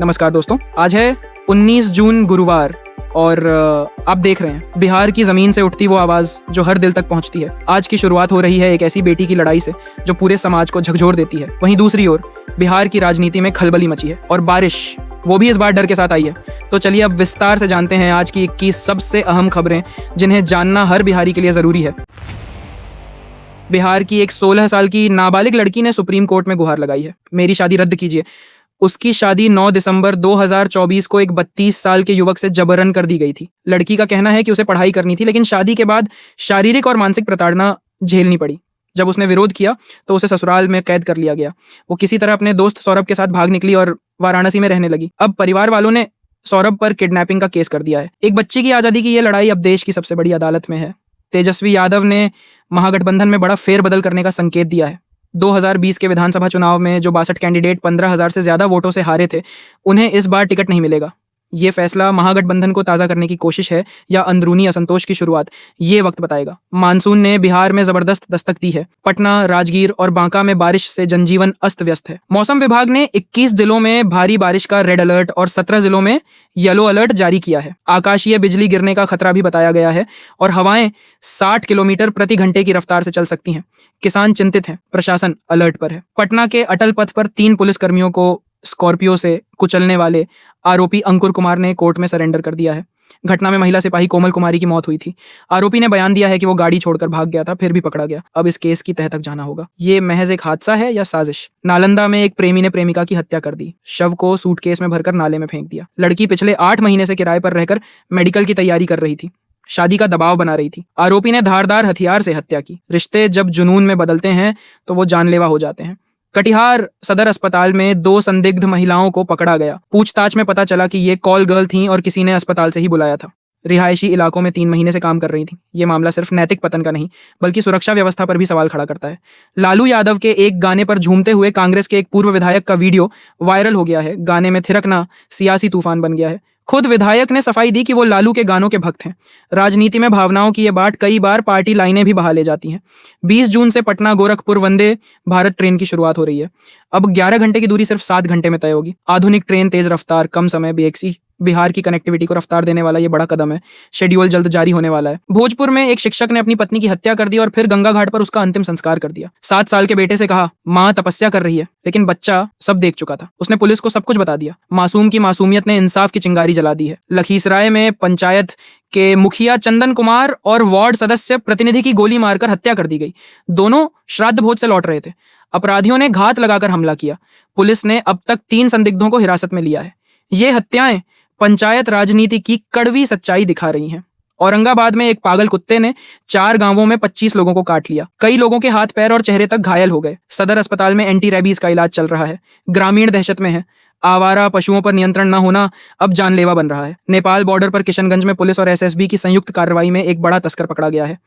नमस्कार दोस्तों, आज है 19 जून गुरुवार और आप देख रहे हैं बिहार की जमीन से उठती वो आवाज जो हर दिल तक पहुंचती है। आज की शुरुआत हो रही है एक ऐसी बेटी की लड़ाई से जो पूरे समाज को झकझोर देती है। वहीं दूसरी ओर बिहार की राजनीति में खलबली मची है और बारिश वो भी इस बार डर के साथ आई है। तो चलिए अब विस्तार से जानते हैं आज की 21 सबसे अहम खबरें जिन्हें जानना हर बिहारी के लिए जरूरी है। बिहार की एक 16 साल की नाबालिग लड़की ने सुप्रीम कोर्ट में गुहार लगाई है, मेरी शादी रद्द कीजिए। उसकी शादी 9 दिसंबर 2024 को एक 32 साल के युवक से जबरन कर दी गई थी। लड़की का कहना है कि उसे पढ़ाई करनी थी, लेकिन शादी के बाद शारीरिक और मानसिक प्रताड़ना झेलनी पड़ी। जब उसने विरोध किया तो उसे ससुराल में कैद कर लिया गया। वो किसी तरह अपने दोस्त सौरभ के साथ भाग निकली और वाराणसी में रहने लगी। अब परिवार वालों ने सौरभ पर किडनैपिंग का केस कर दिया है। एक बच्चे की आज़ादी की यह लड़ाई अब देश की सबसे बड़ी अदालत में है। तेजस्वी यादव ने महागठबंधन में बड़ा फेरबदल करने का संकेत दिया है। 2020 के विधानसभा चुनाव में जो 62 कैंडिडेट 15,000 से ज्यादा वोटों से हारे थे, उन्हें इस बार टिकट नहीं मिलेगा। ये फैसला महागठबंधन को ताज़ा करने की कोशिश है या अंदरूनी असंतोष की शुरुआत, ये वक्त बताएगा। मानसून ने बिहार में जबरदस्त दस्तक दी है। पटना, राजगीर और बांका में बारिश से जनजीवन अस्त व्यस्त है। मौसम विभाग ने 21 जिलों में भारी बारिश का रेड अलर्ट और 17 जिलों में येलो अलर्ट जारी किया है। आकाशीय बिजली गिरने का खतरा भी बताया गया है और हवाएं 60 किलोमीटर प्रति घंटे की रफ्तार से चल सकती हैं। किसान चिंतित हैं, प्रशासन अलर्ट पर है। पटना के अटल पथ पर 3 पुलिसकर्मियों को स्कॉर्पियो से कुचलने वाले आरोपी अंकुर कुमार ने कोर्ट में सरेंडर कर दिया है। घटना में महिला सिपाही कोमल कुमारी की मौत हुई थी। आरोपी ने बयान दिया है कि वो गाड़ी छोड़कर भाग गया था, फिर भी पकड़ा गया। अब इस केस की तह तक जाना होगा। ये महज एक हादसा है या साजिश? नालंदा में एक प्रेमी ने प्रेमिका की हत्या कर दी। शव को सूटकेस में भरकर नाले में फेंक दिया। लड़की पिछले 8 महीने से किराए पर रहकर मेडिकल की तैयारी कर रही थी। शादी का दबाव बना रही थी। आरोपी ने धारदार हथियार से हत्या की। रिश्ते जब जुनून में बदलते हैं तो वो जानलेवा हो जाते हैं। कटिहार सदर अस्पताल में 2 संदिग्ध महिलाओं को पकड़ा गया। पूछताछ में पता चला कि ये कॉल गर्ल थीं और किसी ने अस्पताल से ही बुलाया था। रिहायशी इलाकों में 3 महीने से काम कर रही थी। ये मामला सिर्फ नैतिक पतन का नहीं बल्कि सुरक्षा व्यवस्था पर भी सवाल खड़ा करता है। लालू यादव के एक गाने पर झूमते हुए कांग्रेस के एक पूर्व विधायक का वीडियो वायरल हो गया है। गाने में थिरकना सियासी तूफान बन गया है। खुद विधायक ने सफाई दी कि वो लालू के गानों के भक्त हैं। राजनीति में भावनाओं की ये बात कई बार पार्टी लाइनें भी बहा ले जाती हैं। 20 जून से पटना गोरखपुर वंदे भारत ट्रेन की शुरुआत हो रही है। अब 11 घंटे की दूरी सिर्फ 7 घंटे में तय होगी। आधुनिक ट्रेन, तेज रफ्तार, कम समय, BXC बिहार की कनेक्टिविटी को रफ्तार देने वाला ये बड़ा कदम है। शेड्यूल जल्द जारी होने वाला है। भोजपुर में एक शिक्षक ने अपनी पत्नी की हत्या कर दी और फिर गंगा घाट पर उसका अंतिम संस्कार कर दिया। 7 साल के बेटे से कहा, माँ तपस्या कर रही है, लेकिन बच्चा सब देख चुका था। उसने पुलिस को सब कुछ बता दिया। मासूम की मासूमियत ने इंसाफ की चिंगारी जला दी है। लखीसराय में पंचायत के मुखिया चंदन कुमार और वार्ड सदस्य प्रतिनिधि की गोली मारकर हत्या कर दी गई। दोनों श्राद्ध भोज से लौट रहे थे। अपराधियों ने घात लगाकर हमला किया। पुलिस ने अब तक 3 संदिग्धों को हिरासत में लिया है। ये हत्याएं पंचायत राजनीति की कड़वी सच्चाई दिखा रही हैं। औरंगाबाद में एक पागल कुत्ते ने 4 गांवों में 25 लोगों को काट लिया। कई लोगों के हाथ पैर और चेहरे तक घायल हो गए। सदर अस्पताल में एंटी रेबीज का इलाज चल रहा है। ग्रामीण दहशत में है। आवारा पशुओं पर नियंत्रण न होना अब जानलेवा बन रहा है। नेपाल बॉर्डर पर किशनगंज में पुलिस और SSB की संयुक्त कार्रवाई में एक बड़ा तस्कर पकड़ा गया है।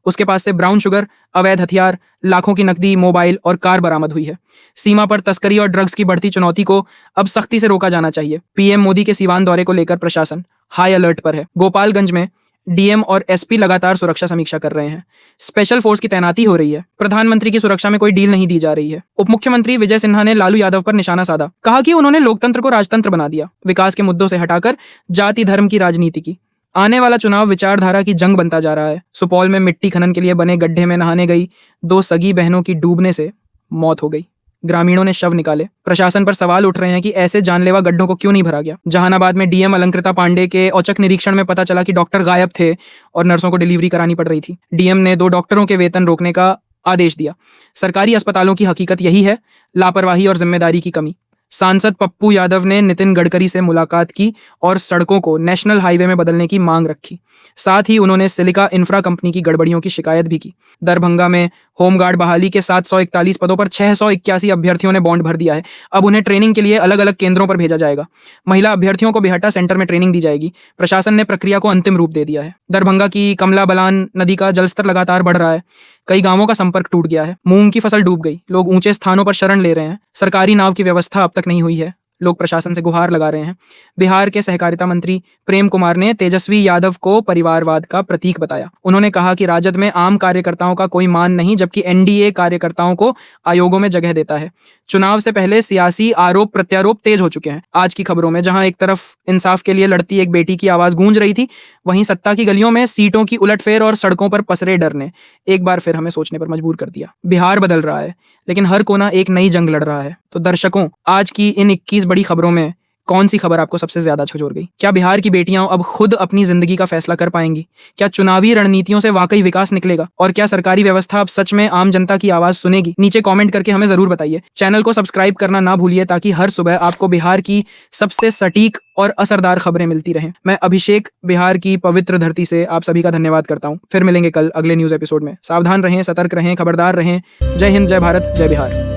उसके पास से ब्राउन शुगर, अवैध हथियार, लाखों की नकदी, मोबाइल और कार बरामद हुई है। सीमा पर तस्करी और ड्रग्स की बढ़ती चुनौती को अब सख्ती से रोका जाना चाहिए। PM मोदी के सीवान दौरे को लेकर प्रशासन हाई अलर्ट पर है। गोपालगंज में DM और SP लगातार सुरक्षा समीक्षा कर रहे हैं। स्पेशल फोर्स की तैनाती हो रही है। प्रधानमंत्री की सुरक्षा में कोई डील नहीं दी जा रही है। उप मुख्यमंत्री विजय सिन्हा ने लालू यादव पर निशाना साधा। कहा कि उन्होंने लोकतंत्र को राजतंत्र बना दिया, विकास के मुद्दों से हटाकर जाति धर्म की राजनीति की। आने वाला चुनाव विचारधारा की जंग बनता जा रहा है। सुपौल में मिट्टी खनन के लिए बने गड्ढे में नहाने गई 2 सगी बहनों की डूबने से मौत हो गई। ग्रामीणों ने शव निकाले। प्रशासन पर सवाल उठ रहे हैं कि ऐसे जानलेवा गड्ढों को क्यों नहीं भरा गया। जहानाबाद में DM अलंकृता पांडे के औचक निरीक्षण में पता चला कि डॉक्टर गायब थे और नर्सों को डिलीवरी करानी पड़ रही थी। DM ने 2 डॉक्टरों के वेतन रोकने का आदेश दिया। सरकारी अस्पतालों की हकीकत यही है, लापरवाही और जिम्मेदारी की कमी। सांसद पप्पू यादव ने नितिन गडकरी से मुलाकात की और सड़कों को नेशनल हाईवे में बदलने की मांग रखी। साथ ही उन्होंने सिलिका इंफ्रा कंपनी की गड़बड़ियों की शिकायत भी की। दरभंगा में होमगार्ड बहाली के 741 पदों पर 681 अभ्यर्थियों ने बॉन्ड भर दिया है। अब उन्हें ट्रेनिंग के लिए अलग अलग केंद्रों पर भेजा जाएगा। महिला अभ्यर्थियों को बेहटा सेंटर में ट्रेनिंग दी जाएगी। प्रशासन ने प्रक्रिया को अंतिम रूप दे दिया है। दरभंगा की कमला बलान नदी का जलस्तर लगातार बढ़ रहा है। कई गांवों का संपर्क टूट गया है। मूंग की फसल डूब गई। लोग ऊंचे स्थानों पर शरण ले रहे हैं। सरकारी नाव की व्यवस्था अब तक नहीं हुई है। लोग प्रशासन से गुहार लगा रहे हैं। बिहार के सहकारिता मंत्री प्रेम कुमार ने तेजस्वी यादव को परिवारवाद का प्रतीक बताया। उन्होंने कहा कि राजद में आम कार्यकर्ताओं का कोई मान नहीं, जबकि एनडीए कार्यकर्ताओं को आयोगों में जगह देता है। चुनाव से पहले सियासी आरोप प्रत्यारोप तेज हो चुके हैं। आज की खबरों में जहां एक तरफ इंसाफ के लिए लड़ती एक बेटी की आवाज गूंज रही थी, वहीं सत्ता की गलियों में सीटों की उलटफेर और सड़कों पर पसरे डर ने एक बार फिर हमें सोचने पर मजबूर कर दिया। बिहार बदल रहा है, लेकिन हर कोना एक नई जंग लड़ रहा है। तो दर्शकों, आज की इन 21 बड़ी खबरों में कौन सी खबर आपको सबसे ज्यादा झकझोर गई? क्या बिहार की बेटियां अब खुद अपनी जिंदगी का फैसला कर पाएंगी? क्या चुनावी रणनीतियों से वाकई विकास निकलेगा? और क्या सरकारी व्यवस्था अब सच में आम जनता की आवाज सुनेगी? नीचे कमेंट करके हमें जरूर बताइए। चैनल को सब्सक्राइब करना ना भूलिए, ताकि हर सुबह आपको बिहार की सबसे सटीक और असरदार खबरें मिलती रहें। मैं अभिषेक बिहार की पवित्र धरती से आप सभी का धन्यवाद करता हूं। फिर मिलेंगे कल अगले न्यूज एपिसोड में। सावधान रहें, सतर्क रहें, खबरदार रहें। जय हिंद, जय भारत, जय बिहार।